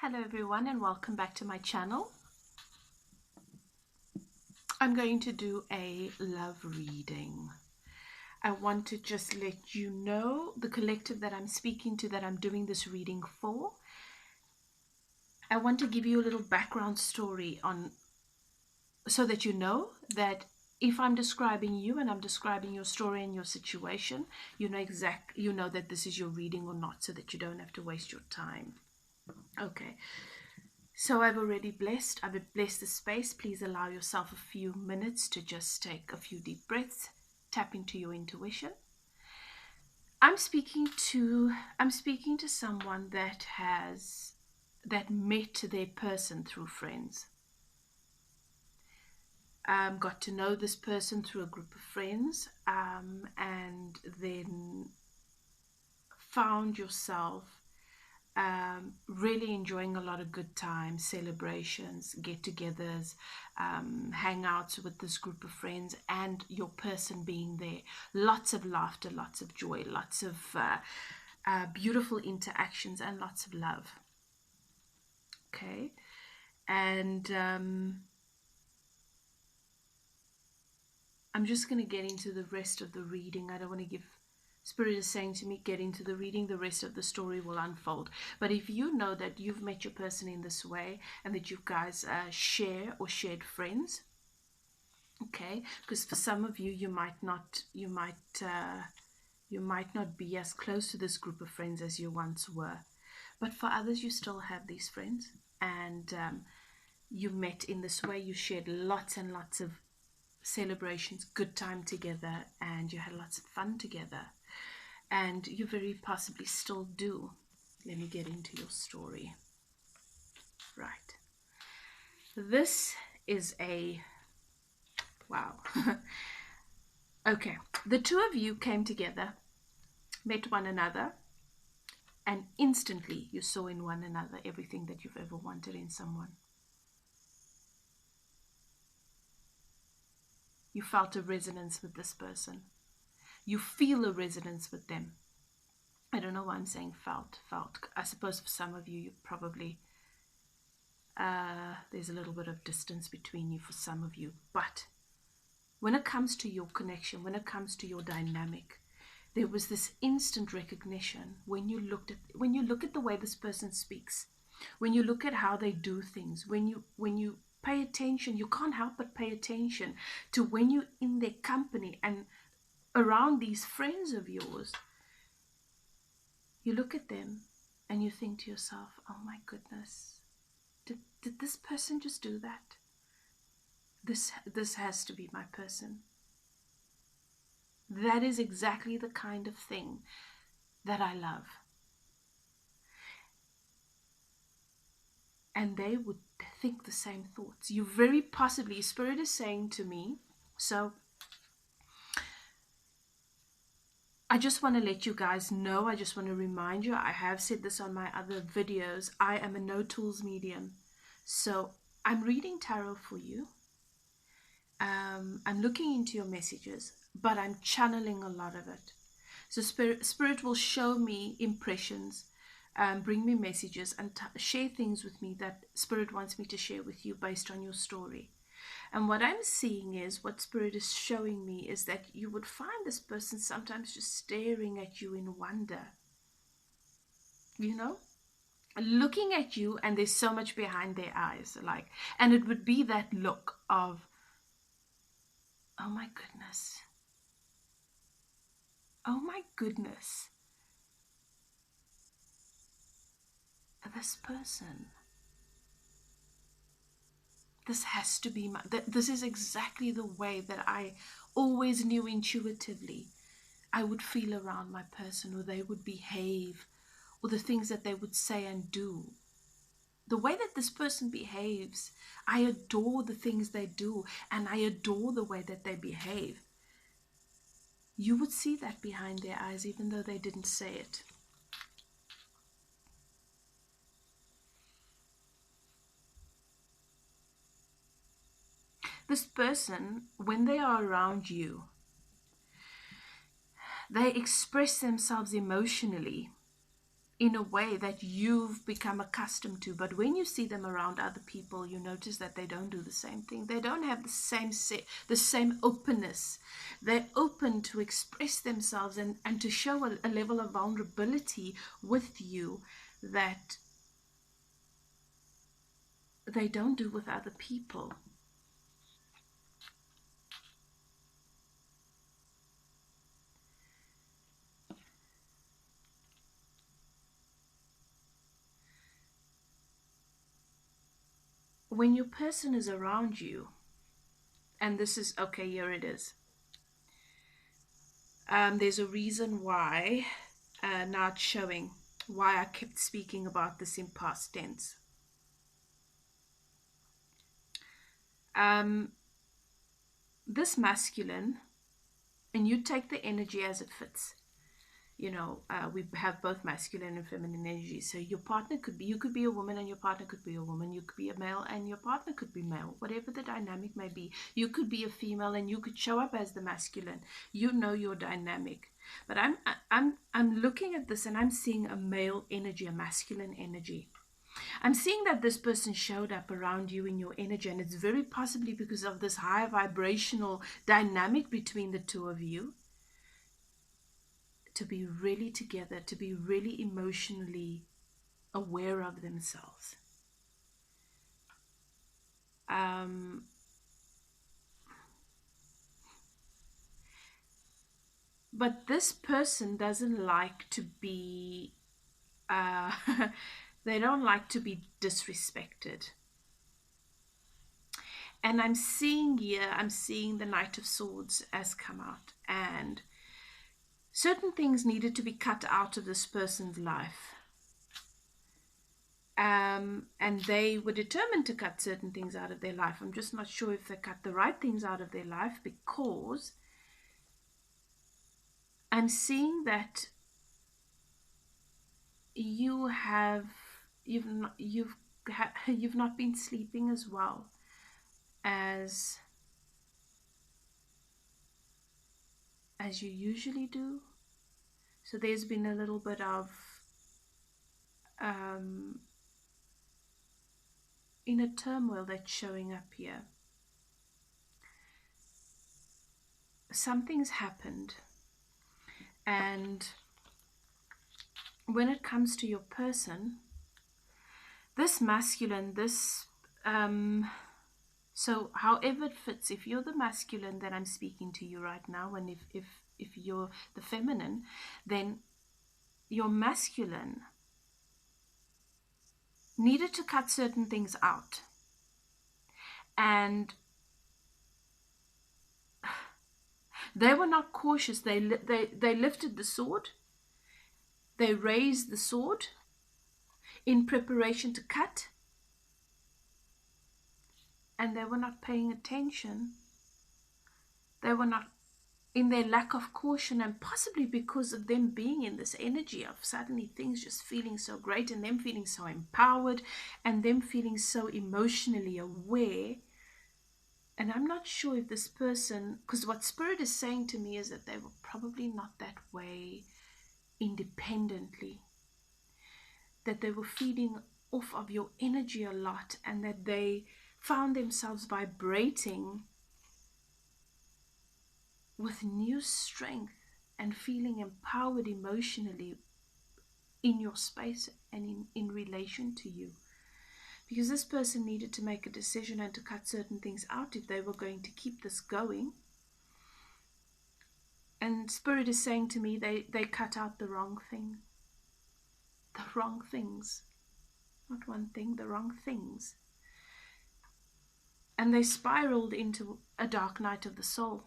Hello everyone and welcome back to my channel. I'm going to do a love reading. I want to just let you know the collective that I'm speaking to, that I'm doing this reading for. I want to give you a little background story on, so that you know that if I'm describing you and I'm describing your story and your situation, you know that this is your reading or not, so that you don't have to waste your time. Okay. So I've blessed the space. Please allow yourself a few minutes to just take a few deep breaths, tap into your intuition. I'm speaking to someone that met their person through friends. Got to know this person through a group of friends, and then found yourself really enjoying a lot of good times, celebrations, get-togethers, hangouts with this group of friends, and your person being there. Lots of laughter, lots of joy, lots of beautiful interactions, and lots of love. Okay, and I'm just going to get into the rest of the reading. I don't want to give... Spirit is saying to me, get into the reading, the rest of the story will unfold. But if you know that you've met your person in this way, and that you guys share or shared friends, okay, because for some of you, you might not be as close to this group of friends as you once were. But for others, you still have these friends, and you met in this way. You shared lots and lots of celebrations, good time together, and you had lots of fun together. And you very possibly still do. Let me get into your story. Right. This is a... wow. Okay. The two of you came together, met one another, and instantly you saw in one another everything that you've ever wanted in someone. You felt a resonance with this person. You feel a resonance with them. I don't know why I'm saying felt. I suppose for some of you, you probably, there's a little bit of distance between you for some of you. But when it comes to your connection, when it comes to your dynamic, there was this instant recognition when you look at the way this person speaks, when you look at how they do things, when you pay attention, you can't help but pay attention to when you're in their company and around these friends of yours. You look at them and you think to yourself, oh my goodness, did this person just do that? This has to be my person. That is exactly the kind of thing that I love. And they would think the same thoughts. You very possibly, Spirit is saying to me, so I just want to let you guys know, I just want to remind you, I have said this on my other videos, I am a no tools medium. So I'm reading tarot for you. I'm looking into your messages, but I'm channeling a lot of it. So Spirit will show me impressions, bring me messages, and share things with me that Spirit wants me to share with you based on your story. And what I'm seeing is, what Spirit is showing me is that you would find this person sometimes just staring at you in wonder. You know? Looking at you, and there's so much behind their eyes. And it would be that look of, oh my goodness. Oh my goodness. This person. This has to be this is exactly the way that I always knew intuitively I would feel around my person, or they would behave, or the things that they would say and do. The way that this person behaves, I adore the things they do, and I adore the way that they behave. You would see that behind their eyes, even though they didn't say it. This person, when they are around you, they express themselves emotionally in a way that you've become accustomed to. But when you see them around other people, you notice that they don't do the same thing. They don't have the same openness. They're open to express themselves and to show a level of vulnerability with you that they don't do with other people. When your person is around you, and this is okay, here it is. There's a reason why, now it's showing why I kept speaking about this in past tense. Um, this masculine, and you take the energy as it fits. We have both masculine and feminine energy. So your partner could be, you could be a woman and your partner could be a woman. You could be a male and your partner could be male. Whatever the dynamic may be. You could be a female and you could show up as the masculine. You know your dynamic. But I'm looking at this and I'm seeing a male energy, a masculine energy. I'm seeing that this person showed up around you in your energy, and it's very possibly because of this high vibrational dynamic between the two of you, to be really together, to be really emotionally aware of themselves. Um, but this person doesn't like to be, uh, they don't like to be disrespected. And I'm seeing here, I'm seeing the Knight of Swords as come out. And certain things needed to be cut out of this person's life. And they were determined to cut certain things out of their life. I'm just not sure if they cut the right things out of their life, because I'm seeing that you've not, you've not been sleeping as well as you usually do. So there's been a little bit of um, inner turmoil that's showing up here. Something's happened, and when it comes to your person, this masculine, so however it fits, if you're the masculine that I'm speaking to you right now, and if you're the feminine, then your masculine needed to cut certain things out. And they were not cautious. They lifted the sword. They raised the sword in preparation to cut. And they were not paying attention. They were not, in their lack of caution, and possibly because of them being in this energy of suddenly things just feeling so great and them feeling so empowered and them feeling so emotionally aware. And I'm not sure if this person, because what Spirit is saying to me is that they were probably not that way independently, that they were feeding off of your energy a lot, and that they found themselves vibrating with new strength and feeling empowered emotionally in your space and in relation to you. Because this person needed to make a decision and to cut certain things out if they were going to keep this going. And Spirit is saying to me, they cut out the wrong thing. The wrong things. Not one thing, the wrong things. And they spiraled into a dark night of the soul.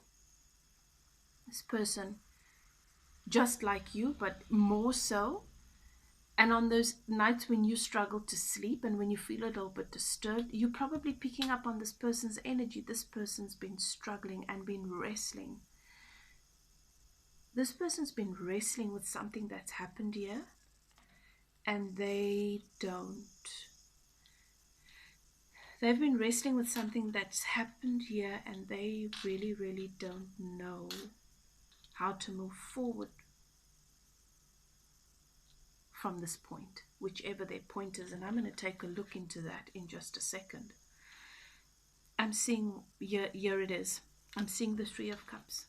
This person, just like you, but more so. And on those nights when you struggle to sleep and when you feel a little bit disturbed, you're probably picking up on this person's energy. This person's been struggling and been wrestling. This person's been wrestling with something that's happened here, and they've been wrestling with something that's happened here, and they really, really don't know how to move forward from this point, whichever their point is. And I'm going to take a look into that in just a second. I'm seeing, here it is. I'm seeing the Three of Cups.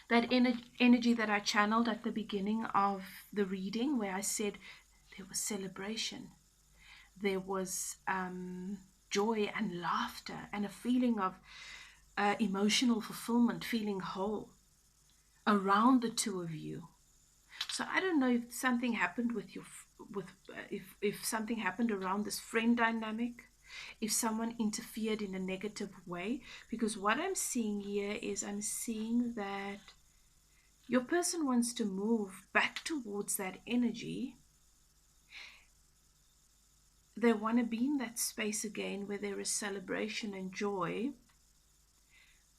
That energy that I channeled at the beginning of the reading, where I said there was celebration, there was joy and laughter and a feeling of emotional fulfillment, feeling whole around the two of you. So I don't know if something happened with your, if something happened around this friend dynamic, if someone interfered in a negative way, because what I'm seeing here is I'm seeing that your person wants to move back towards that energy. They want to be in that space again where there is celebration and joy,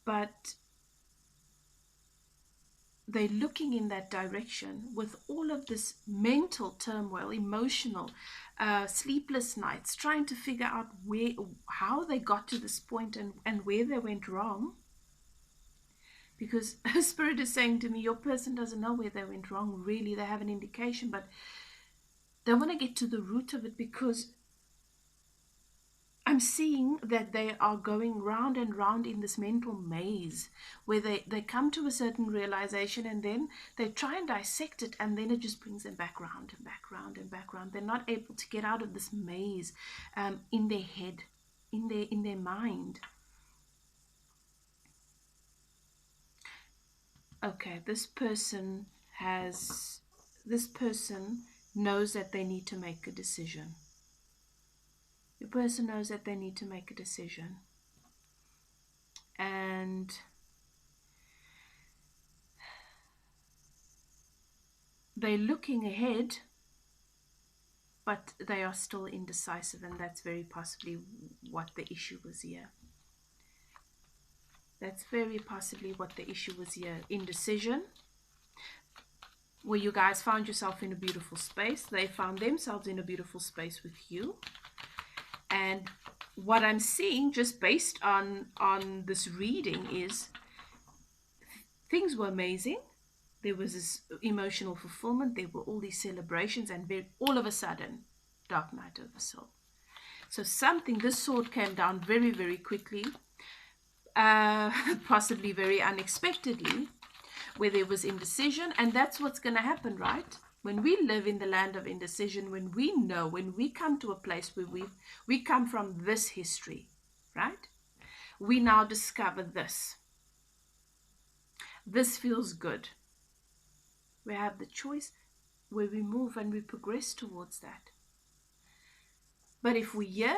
but they're looking in that direction with all of this mental turmoil, emotional, sleepless nights, trying to figure out how they got to this point and where they went wrong. Because Spirit is saying to me, your person doesn't know where they went wrong, really. They have an indication, but they want to get to the root of it, because I'm seeing that they are going round and round in this mental maze where they come to a certain realization, and then they try and dissect it, and then it just brings them back round and back round and back round. They're not able to get out of this maze in their head, in their mind. Okay, this person knows that they need to make a decision. The person knows that they need to make a decision. And they're looking ahead, but they are still indecisive, and that's very possibly what the issue was here. That's very possibly what the issue was here. Indecision, where you guys found yourself in a beautiful space. They found themselves in a beautiful space with you. And what I'm seeing, just based on this reading, is things were amazing. There was this emotional fulfillment. There were all these celebrations, and all of a sudden, dark night of the soul. So this sword came down very, very quickly, possibly very unexpectedly, where there was indecision. And that's what's going to happen, right? When we live in the land of indecision, when we come to a place where we come from this history, right? We now discover this. This feels good. We have the choice where we move and we progress towards that. But if we hear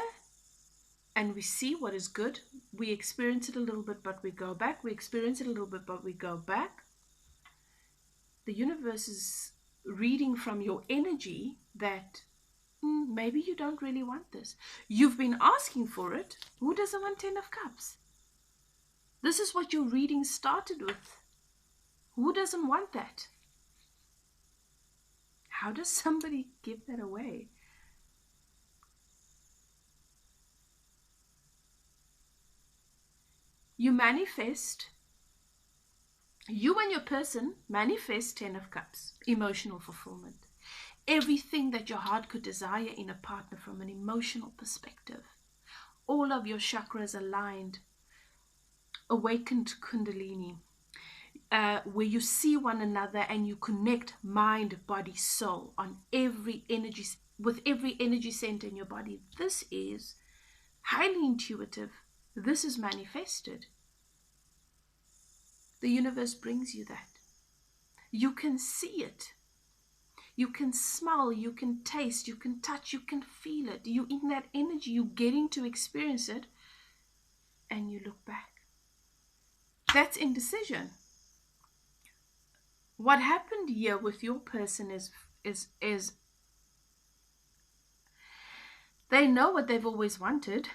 and we see what is good, we experience it a little bit, but we go back. We experience it a little bit, but we go back. The universe is reading from your energy that maybe you don't really want this. You've been asking for it. Who doesn't want 10 of Cups? This is what your reading started with. Who doesn't want that? How does somebody give that away? You manifest. You and your person manifest 10 of Cups, emotional fulfillment. Everything that your heart could desire in a partner from an emotional perspective. All of your chakras aligned, awakened Kundalini, where you see one another and you connect mind, body, soul on every energy, with every energy center in your body. This is highly intuitive. This is manifested. The universe brings you that. You can see it. You can smell, you can taste, you can touch, you can feel it. You in that energy, you're getting to experience it, and you look back. That's indecision. What happened here with your person is they know what they've always wanted.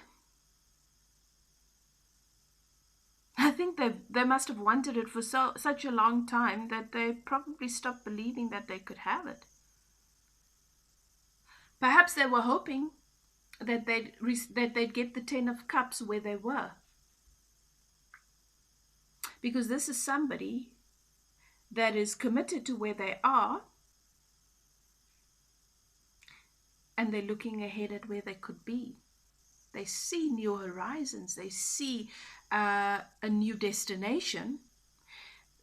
I think they must have wanted it for such a long time that they probably stopped believing that they could have it. Perhaps they were hoping that they'd get the 10 of Cups where they were. Because this is somebody that is committed to where they are, and they're looking ahead at where they could be. They see new horizons. They see a new destination.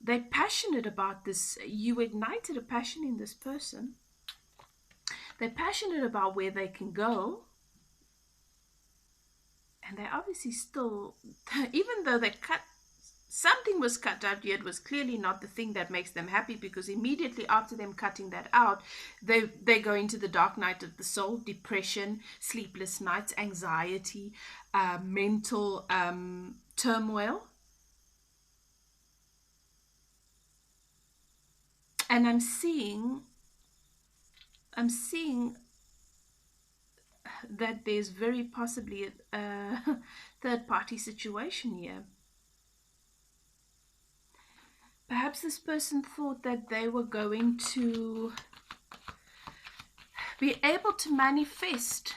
They're passionate about this. You ignited a passion in this person. They're passionate about where they can go. And they obviously still, even though they cut, something was cut out, yet was clearly not the thing that makes them happy, because immediately after them cutting that out, they go into the dark night of the soul, depression, sleepless nights, anxiety, mental turmoil. And I'm seeing that there's very possibly a third party situation here. Perhaps this person thought that they were going to be able to manifest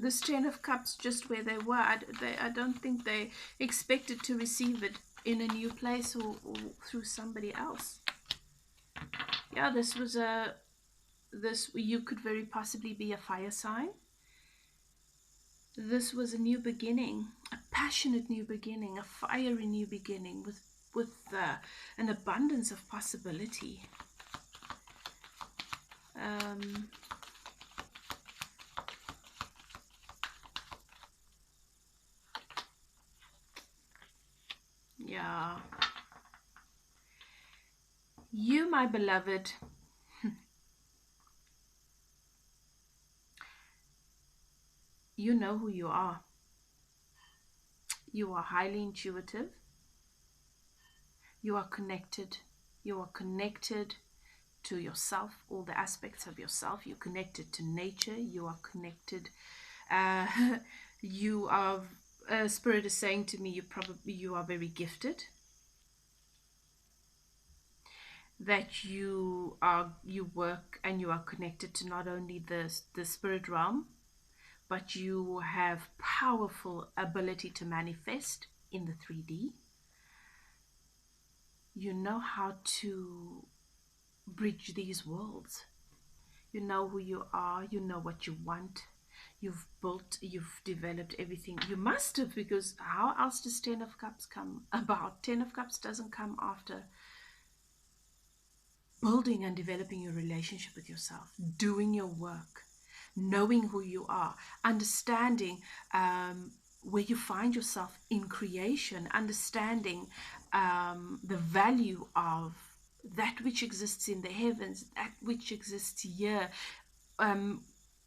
this Ten of Cups just where they were. I don't think they expected to receive it in a new place or through somebody else. Yeah, you could very possibly be a fire sign. This was a new beginning, a passionate new beginning, a fiery new beginning with an abundance of possibility. Yeah. You, my beloved, you know who you are. You are highly intuitive. You are connected. You are connected to yourself, all the aspects of yourself. You're connected to nature. You are connected. You are. Spirit is saying to me, you are very gifted. That you work and you are connected to not only the spirit realm, but you have powerful ability to manifest in the 3D. You know how to bridge these worlds. You know who you are. You know what you want. You've developed everything. You must have, because how else does Ten of Cups come about? Ten of Cups doesn't come after building and developing your relationship with yourself, doing your work, knowing who you are, understanding where you find yourself in creation, understanding the value of that which exists in the heavens, that which exists here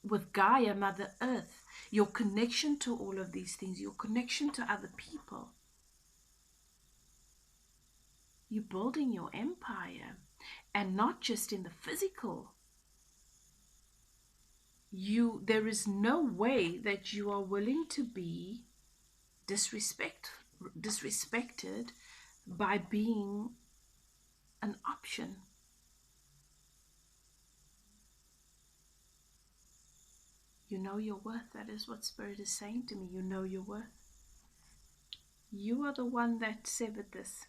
with Gaia, Mother Earth, your connection to all of these things, your connection to other people. You're building your empire, and not just in the physical. There is no way that you are willing to be disrespected by being an option. You know your worth. That is what Spirit is saying to me. You know your worth. You are the one that severed this.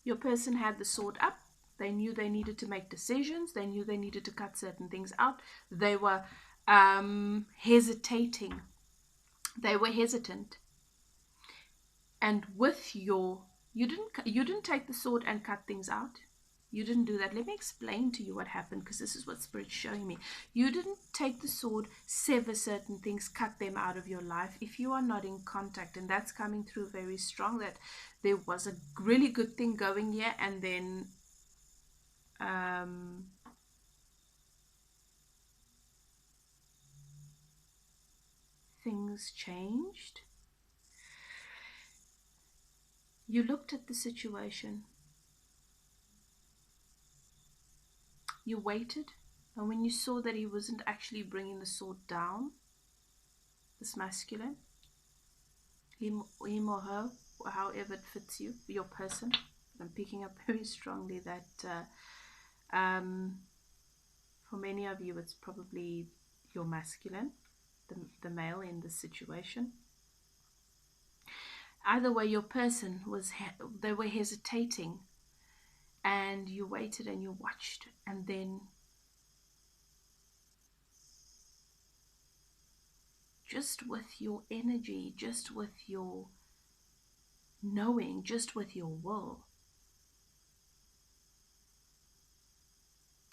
Your person had the sword up. They knew they needed to make decisions. They knew they needed to cut certain things out. They were hesitating. They were hesitant. And with you didn't take the sword and cut things out. You didn't do that. Let me explain to you what happened, because this is what Spirit's showing me. You didn't take the sword, sever certain things, cut them out of your life. If you are not in contact, and that's coming through very strong, that there was a really good thing going here, and then things changed. You looked at the situation. You waited, and when you saw that he wasn't actually bringing the sword down, this masculine, him or her, however it fits you, your person, I'm picking up very strongly that for many of you it's probably your masculine, the male in this situation. Either way, your person they were hesitating. and you waited and you watched, and then just with your energy, just with your knowing, just with your will,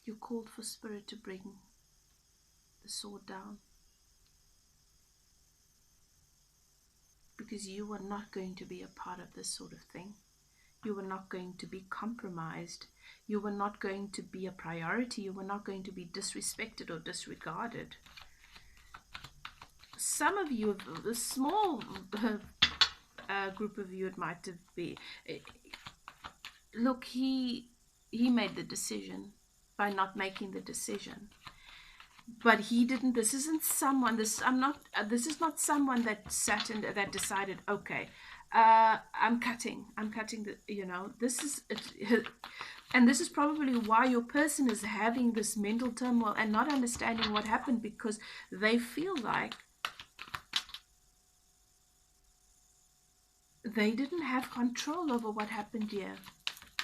you called for Spirit to bring the sword down, because you were not going to be a part of this sort of thing. You were not going to be compromised. You were not going to be a priority. You were not going to be disrespected or disregarded. Some of you, a small group of you, it might have been. Look, he made the decision by not making the decision. But he didn't. This isn't someone. This I'm not. This is not someone that sat and that decided. Okay, I'm cutting. I'm cutting the. You know, this is. And this is probably why your person is having this mental turmoil and not understanding what happened, because they feel like they didn't have control over what happened here.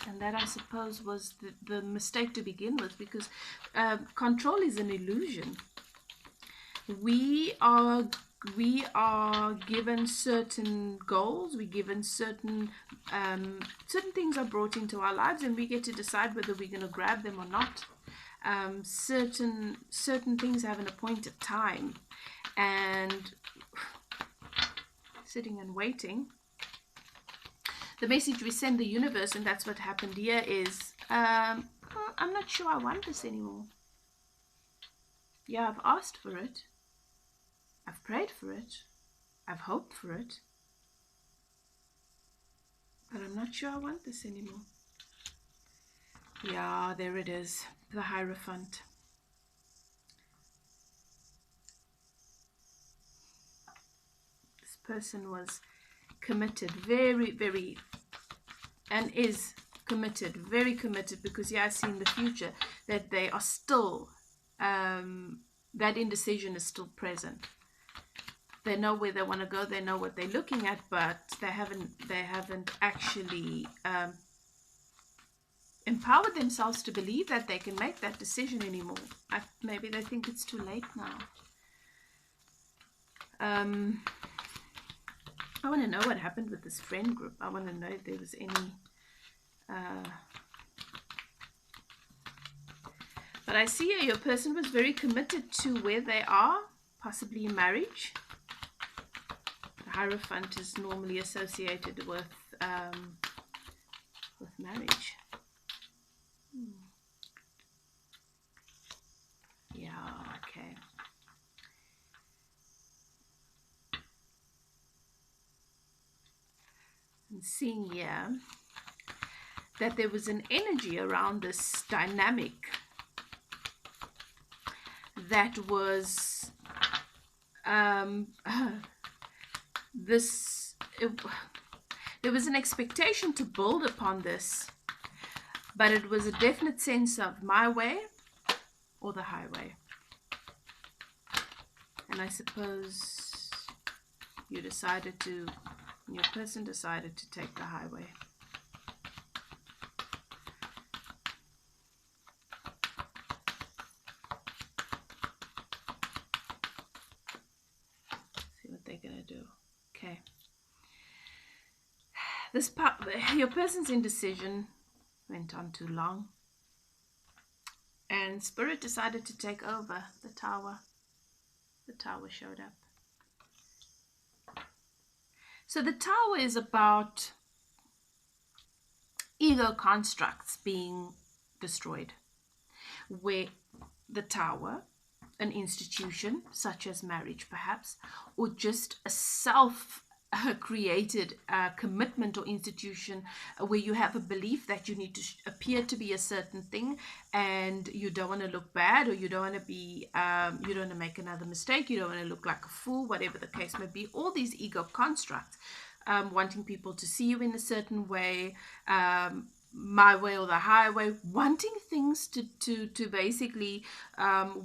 And that, I suppose, was the mistake to begin with, because control is an illusion. We are given certain goals. We're given certain things are brought into our lives, and we get to decide whether we're going to grab them or not. Certain things have an appointed time, and sitting and waiting. The message we send the universe, and that's what happened here, is I'm not sure I want this anymore. Yeah, I've asked for it. I've prayed for it. I've hoped for it. But I'm not sure I want this anymore. Yeah, there it is. The Hierophant. This person was committed, very, very, and is committed, very committed, because yeah, I see in the future that they are still, that indecision is still present. They know where they want to go, they know what they're looking at, but they haven't actually empowered themselves to believe that they can make that decision anymore. Maybe they think it's too late now. I want to know what happened with this friend group. I want to know if there was any but I see here your person was very committed to where they are, possibly in marriage. The Hierophant is normally associated with marriage. Yeah, okay. And seeing here that there was an energy around this dynamic that was there was an expectation to build upon this, but it was a definite sense of my way or the highway. And I suppose your person decided to take the highway. See what they're gonna do. Okay. Your person's indecision went on too long, and Spirit decided to take over the tower. The tower showed up. So the tower is about ego constructs being destroyed, where the tower, an institution such as marriage perhaps, or just a self-created commitment or institution where you have a belief that you need to appear to be a certain thing, and you don't want to look bad, or you don't want to be you don't want to make another mistake, you don't want to look like a fool, whatever the case may be. All these ego constructs, wanting people to see you in a certain way, my way or the highway, wanting things to basically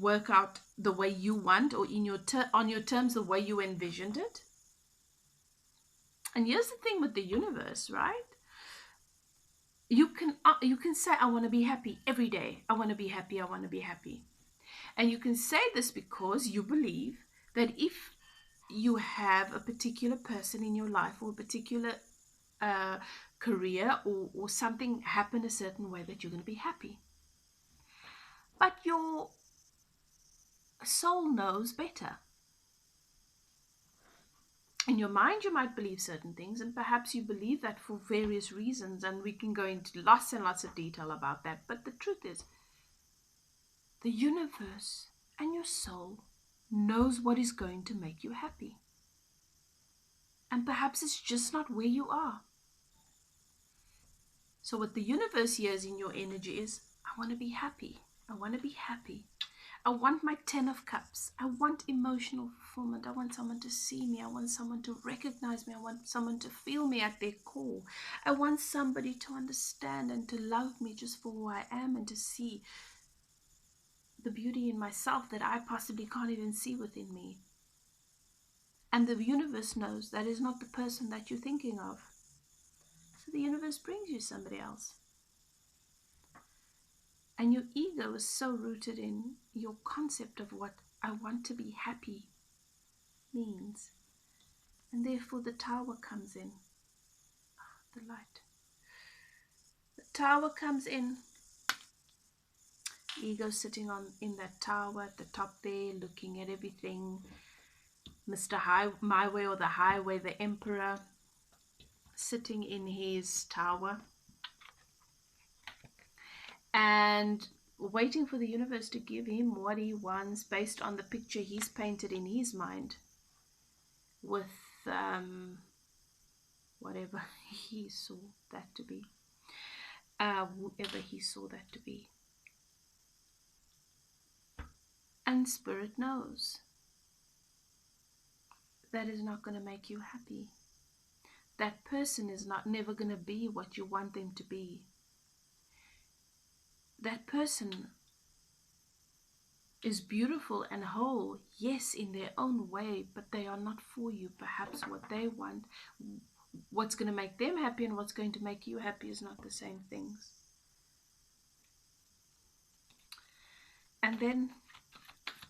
work out the way you want, or in on your terms, the way you envisioned it. And here's the thing with the universe, right? you can say, I want to be happy every day. I want to be happy. I want to be happy. And you can say this because you believe that if you have a particular person in your life, or a particular uh, career, or something happen a certain way, that you're going to be happy. But your soul knows better. In your mind, you might believe certain things, and perhaps you believe that for various reasons, and we can go into lots and lots of detail about that. But the truth is, the universe and your soul knows what is going to make you happy. And perhaps it's just not where you are. So what the universe hears in your energy is, I want to be happy. I want to be happy. I want my 10 of cups. I want emotional fulfillment. I want someone to see me. I want someone to recognize me. I want someone to feel me at their core. I want somebody to understand and to love me just for who I am, and to see the beauty in myself that I possibly can't even see within me. And the universe knows that is not the person that you're thinking of. So the universe brings you somebody else. And your ego is so rooted in your concept of what I want to be happy means. And therefore the tower comes in. Oh, the light. The tower comes in. Ego sitting in that tower at the top there, looking at everything. Mr. My Way, or the highway, the emperor, sitting in his tower. And waiting for the universe to give him what he wants based on the picture he's painted in his mind, with whatever he saw that to be, whoever he saw that to be. And Spirit knows that is not going to make you happy. That person is never going to be what you want them to be. That person is beautiful and whole, yes, in their own way, but they are not for you. Perhaps what they want, what's going to make them happy and what's going to make you happy, is not the same things. And then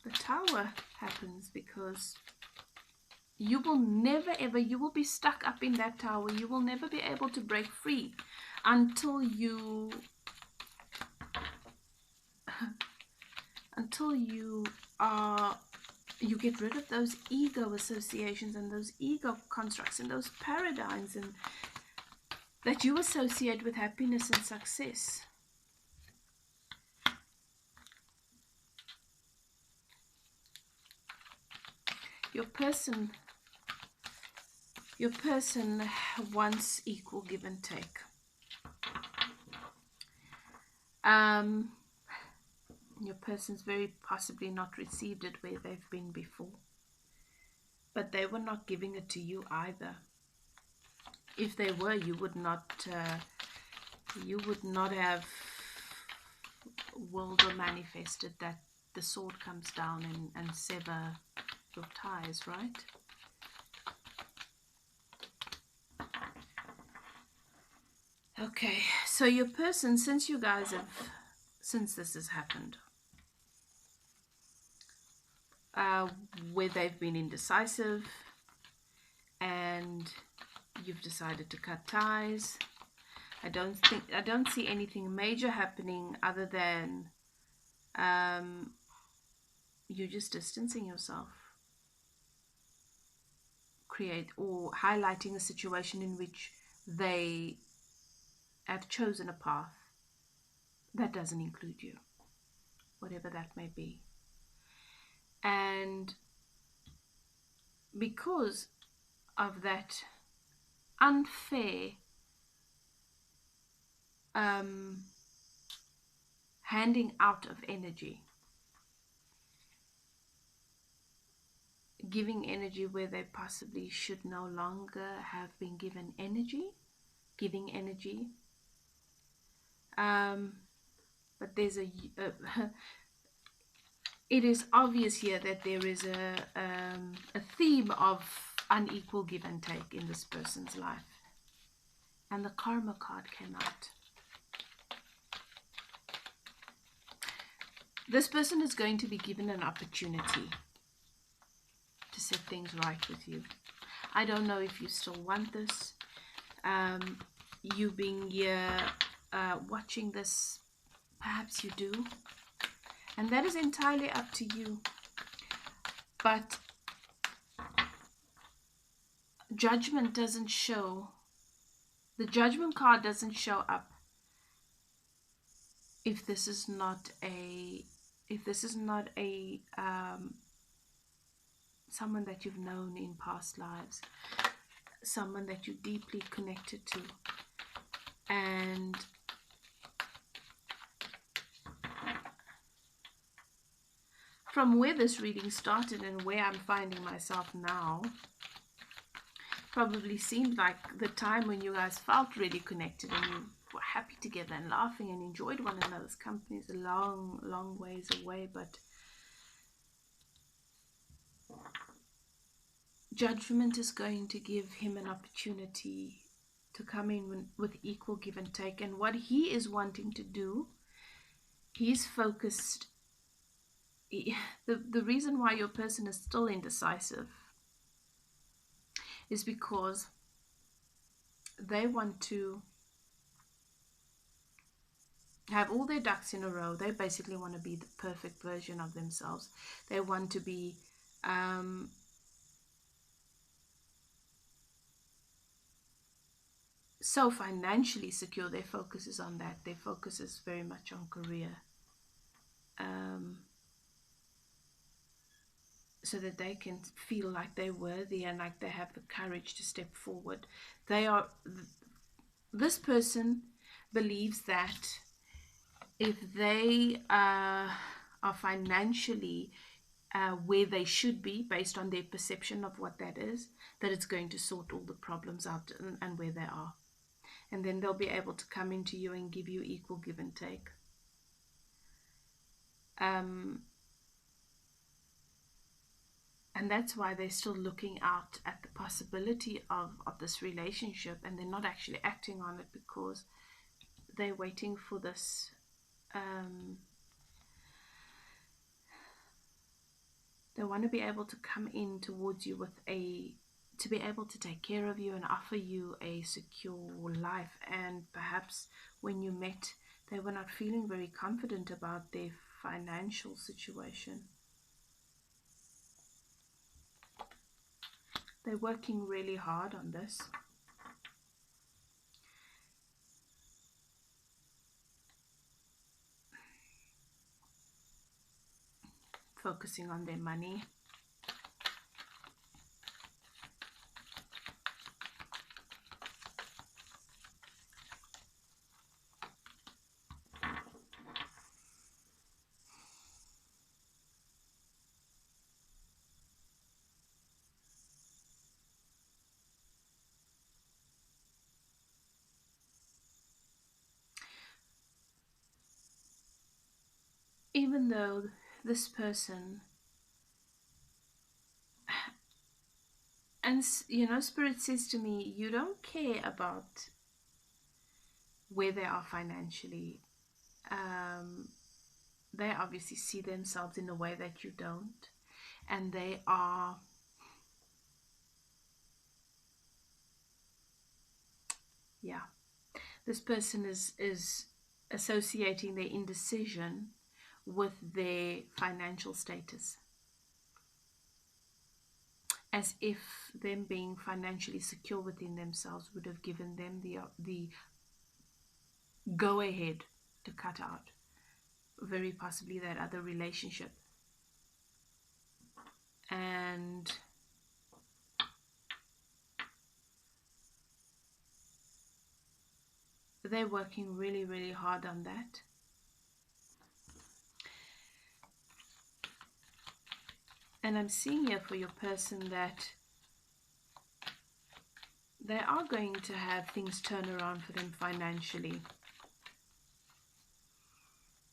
the tower happens, because you will never ever, you will be stuck up in that tower. You will never be able to break free until you get rid of those ego associations and those ego constructs and those paradigms and that you associate with happiness and success. Your person wants equal give and take. Your person's very possibly not received it where they've been before, but they were not giving it to you either. If they were, you would not have willed or manifested that the sword comes down and sever your ties, right? Okay, so your person, since this has happened, where they've been indecisive and you've decided to cut ties, I don't see anything major happening other than you just distancing yourself, or highlighting a situation in which they have chosen a path that doesn't include you, whatever that may be. And because of that unfair handing out of energy, giving energy where they possibly should no longer have been given energy, giving energy, but there's it is obvious here that there is a theme of unequal give and take in this person's life. And the karma card came out. This person is going to be given an opportunity to set things right with you. I don't know if you still want this. You being here watching this, perhaps you do. And that is entirely up to you. But judgment doesn't show. The judgment card doesn't show up if this is not a someone that you've known in past lives, someone that you're deeply connected to. And from where this reading started and where I'm finding myself now, probably seemed like the time when you guys felt really connected and you were happy together and laughing and enjoyed one another's company is a long, long ways away. But judgment is going to give him an opportunity to come in with equal give and take. And what he is wanting to do, he's focused. The reason why your person is still indecisive is because they want to have all their ducks in a row. They basically want to be the perfect version of themselves. They want to be so financially secure. Their focus is on that. Their focus is very much on career, so that they can feel like they're worthy and like they have the courage to step forward. This person believes that if they are financially where they should be based on their perception of what that is, that it's going to sort all the problems out and where they are. And then they'll be able to come into you and give you equal give and take. And that's why they're still looking out at the possibility of this relationship, and they're not actually acting on it because they're waiting for this they want to be able to come in towards you to be able to take care of you and offer you a secure life. And perhaps when you met, they were not feeling very confident about their financial situation. They're working really hard on this. Focusing on their money. Even though this person, and you know, Spirit says to me, you don't care about where they are financially. They obviously see themselves in a way that you don't, and they are this person is associating their indecision with their financial status, as if them being financially secure within themselves would have given them the go ahead to cut out very possibly that other relationship. And they're working really, really hard on that. And I'm seeing here for your person that they are going to have things turn around for them financially.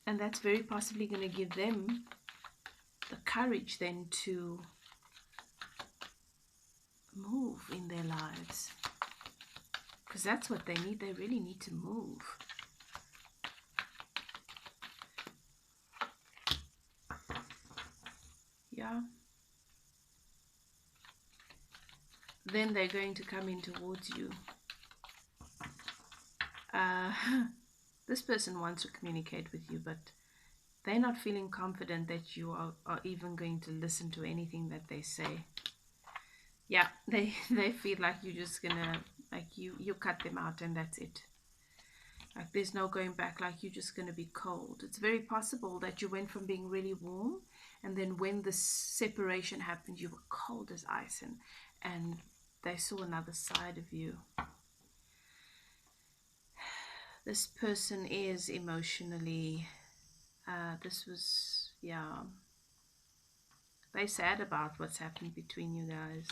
And that's very possibly going to give them the courage then to move in their lives. Because that's what they need. They really need to move. Yeah. Then they're going to come in towards you. Uh, this person wants to communicate with you, but they're not feeling confident that you are even going to listen to anything that they say. Yeah, they feel like you're just gonna, like, you cut them out and that's it. Like there's no going back, like you're just gonna be cold. It's very possible that you went from being really warm, and then when the separation happened, you were cold as ice, and they saw another side of you. This person is emotionally, this was, yeah, they're sad about what's happened between you guys.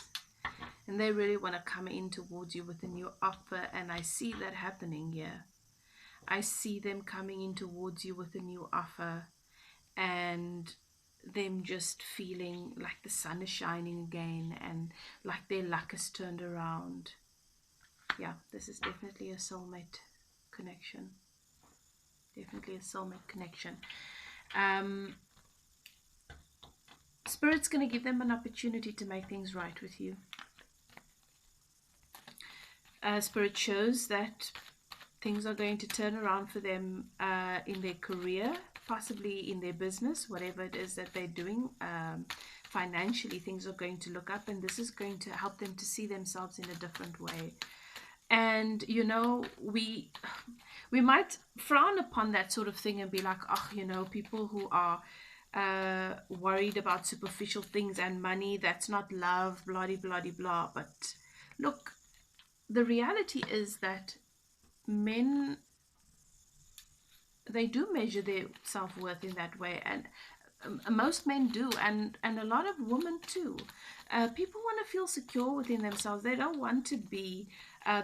And they really want to come in towards you with a new offer. And I see that happening here. I see them coming in towards you with a new offer. And them just feeling like the sun is shining again. And like their luck has turned around. Yeah, this is definitely a soulmate connection. Definitely a soulmate connection. Spirit's going to give them an opportunity to make things right with you. Spirit shows that things are going to turn around for them in their career, possibly in their business, whatever it is that they're doing. Financially, things are going to look up, and this is going to help them to see themselves in a different way. And you know, we might frown upon that sort of thing and be like, oh, you know, people who are worried about superficial things and money, that's not love, blah blah blah blah. But look, the reality is that men, they do measure their self-worth in that way, and most men do, and a lot of women too. People want to feel secure within themselves. They don't want to be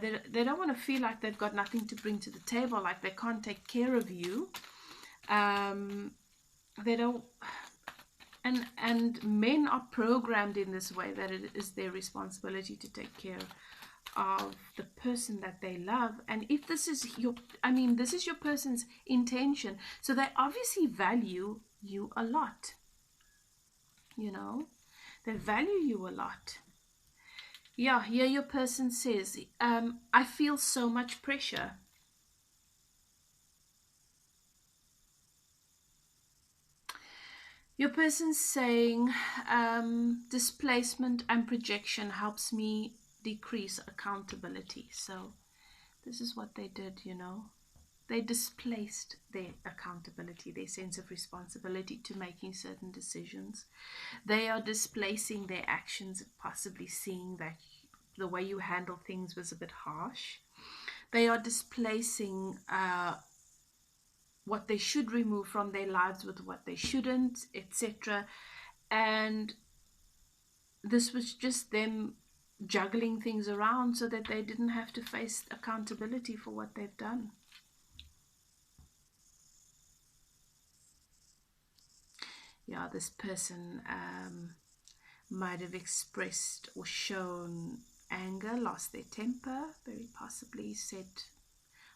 they don't want to feel like they've got nothing to bring to the table, like they can't take care of you. They don't, and men are programmed in this way that it is their responsibility to take care of the person that they love. And if this is your, I mean, this is your person's intention, so they obviously value you a lot. You know, they value you a lot. Yeah, here your person says, I feel so much pressure. Your person's saying, displacement and projection helps me decrease accountability. So this is what they did, you know. They displaced their accountability, their sense of responsibility to making certain decisions. They are displacing their actions, possibly seeing that the way you handle things was a bit harsh. They are displacing what they should remove from their lives with what they shouldn't, etc. And this was just them juggling things around so that they didn't have to face accountability for what they've done. Yeah, this person might have expressed or shown anger, lost their temper, very possibly said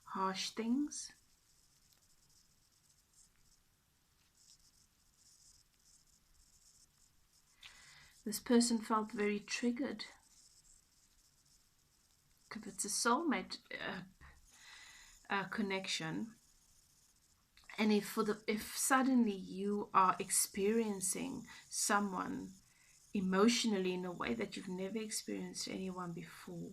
harsh things. This person felt very triggered. If it's a soulmate connection, and if suddenly you are experiencing someone emotionally in a way that you've never experienced anyone before,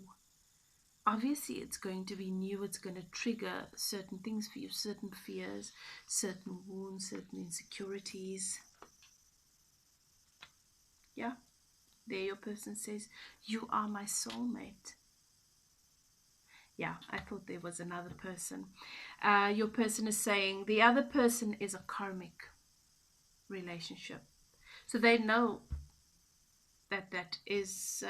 obviously it's going to be new. It's going to trigger certain things for you, certain fears, certain wounds, certain insecurities. Yeah, there your person says, you are my soulmate. Yeah, I thought there was another person. Your person is saying the other person is a karmic relationship. So they know that that is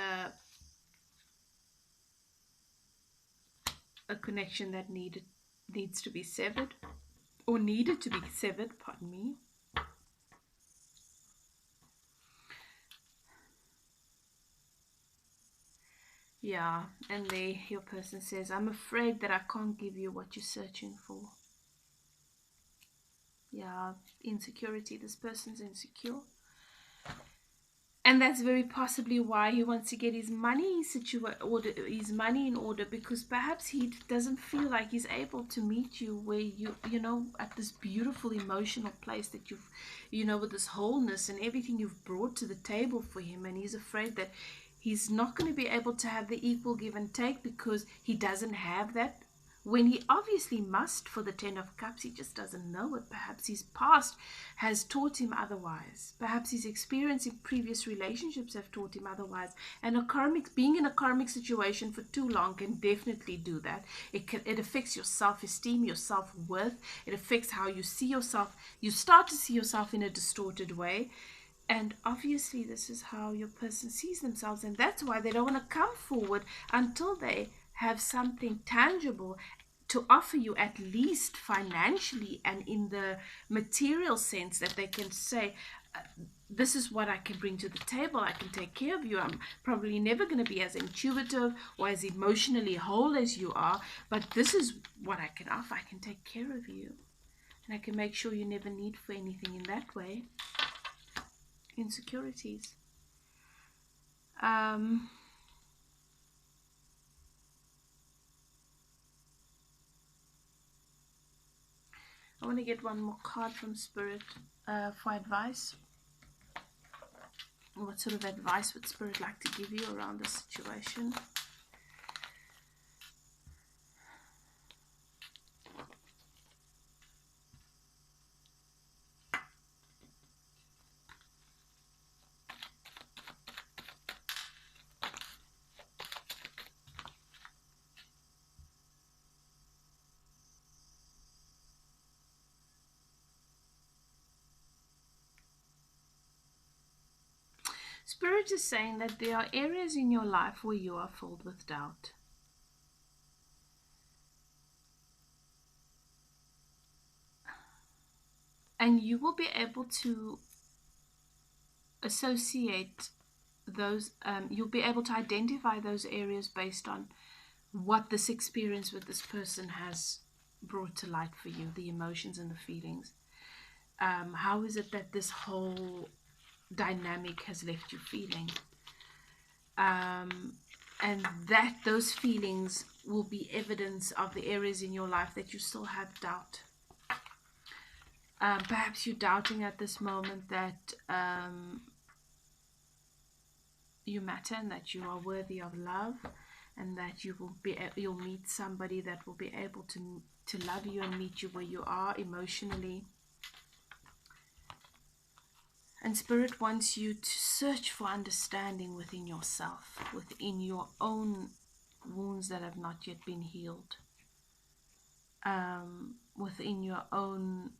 a connection that needs to be severed, or needed to be severed, pardon me. Yeah, and your person says, I'm afraid that I can't give you what you're searching for. Yeah, insecurity. This person's insecure. And that's very possibly why he wants to get his money his money in order, because perhaps he doesn't feel like he's able to meet you where you know, at this beautiful emotional place that you've, you know, with this wholeness and everything you've brought to the table for him. And he's afraid that he's not going to be able to have the equal give and take because he doesn't have that, when he obviously must for the Ten of Cups. He just doesn't know it. Perhaps his past has taught him otherwise. Perhaps his experience in previous relationships have taught him otherwise. And being in a karmic situation for too long can definitely do that. It affects your self-esteem, your self-worth. It affects how you see yourself. You start to see yourself in a distorted way. And obviously, this is how your person sees themselves, and that's why they don't want to come forward until they have something tangible to offer you, at least financially and in the material sense, that they can say, this is what I can bring to the table. I can take care of you. I'm probably never going to be as intuitive or as emotionally whole as you are, but this is what I can offer. I can take care of you, and I can make sure you never need for anything in that way. Insecurities. I want to get one more card from Spirit for advice. What sort of advice would Spirit like to give you around this situation? Spirit is saying that there are areas in your life where you are filled with doubt. And you will be able to associate those, you'll be able to identify those areas based on what this experience with this person has brought to light for you, the emotions and the feelings. How is it that this whole dynamic has left you feeling? And that those feelings will be evidence of the areas in your life that you still have doubt. Perhaps you're doubting at this moment that you matter and that you are worthy of love, and that you'll meet somebody that will be able to love you and meet you where you are emotionally. And Spirit wants you to search for understanding within yourself, within your own wounds that have not yet been healed, within your own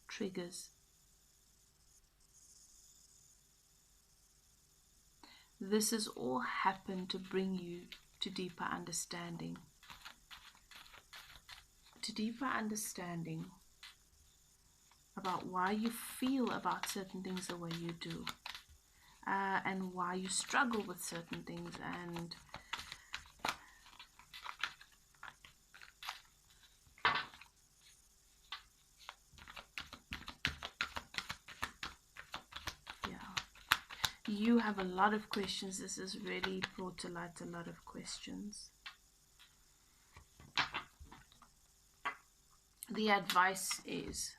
triggers. This has all happened to bring you to deeper understanding. To deeper understanding about why you feel about certain things the way you do, and why you struggle with certain things. And you have a lot of questions. This has really brought to light a lot of questions. The advice is,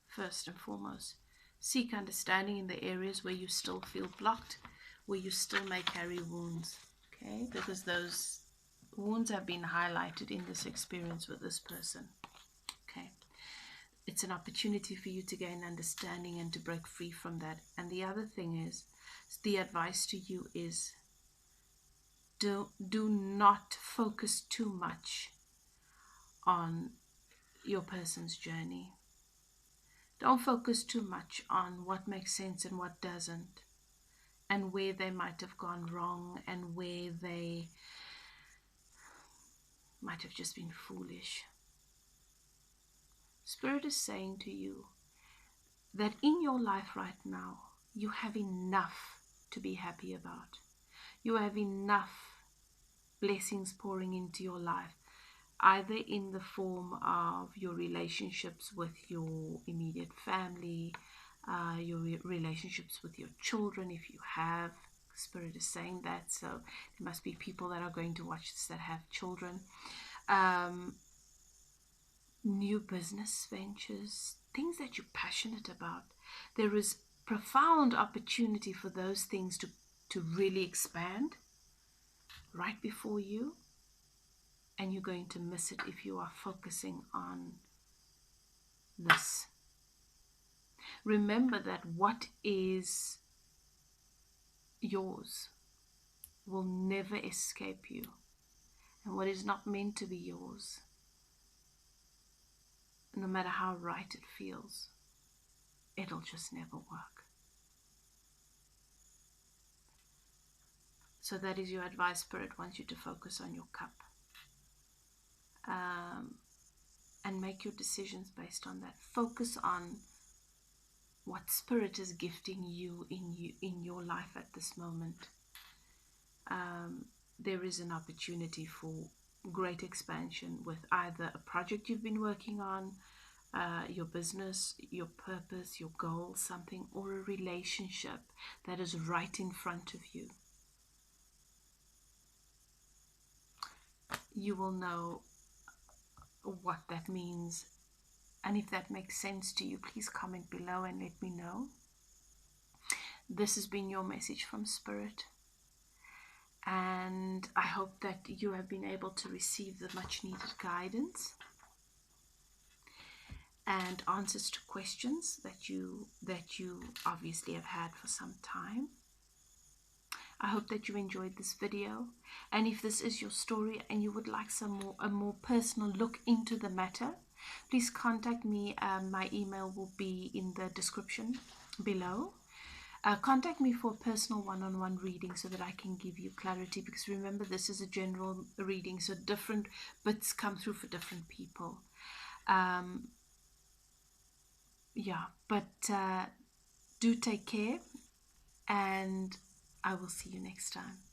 first and foremost, seek understanding in the areas where you still feel blocked, where you still may carry wounds, okay? Because those wounds have been highlighted in this experience with this person, okay? It's an opportunity for you to gain understanding and to break free from that. And the other thing is, the advice to you is, do not focus too much on your person's journey. Don't focus too much on what makes sense and what doesn't, and where they might have gone wrong, and where they might have just been foolish. Spirit is saying to you that in your life right now, you have enough to be happy about. You have enough blessings pouring into your life, either in the form of your relationships with your immediate family, your relationships with your children if you have, Spirit is saying that. So there must be people that are going to watch this that have children. Um, New business ventures, things that you're passionate about. There is profound opportunity for those things to really expand right before you, and you're going to miss it if you are focusing on this. Remember that what is yours will never escape you, and what is not meant to be yours, no matter how right it feels, it'll just never work. So that is your advice. Spirit wants you to focus on your cup, and make your decisions based on that. Focus on what Spirit is gifting you in your life at this moment. There is an opportunity for great expansion with either a project you've been working on, your business, your purpose, your goal, something, or a relationship that is right in front of you. You will know what that means, and if that makes sense to you, please comment below and let me know. This has been your message from Spirit, and I hope that you have been able to receive the much needed guidance and answers to questions that you obviously have had for some time. I hope that you enjoyed this video, and if this is your story and you would like a more personal look into the matter, please contact me. My email will be in the description below. Contact me for a personal one-on-one reading so that I can give you clarity, because remember, this is a general reading, so different bits come through for different people. Yeah, but do take care, and I will see you next time.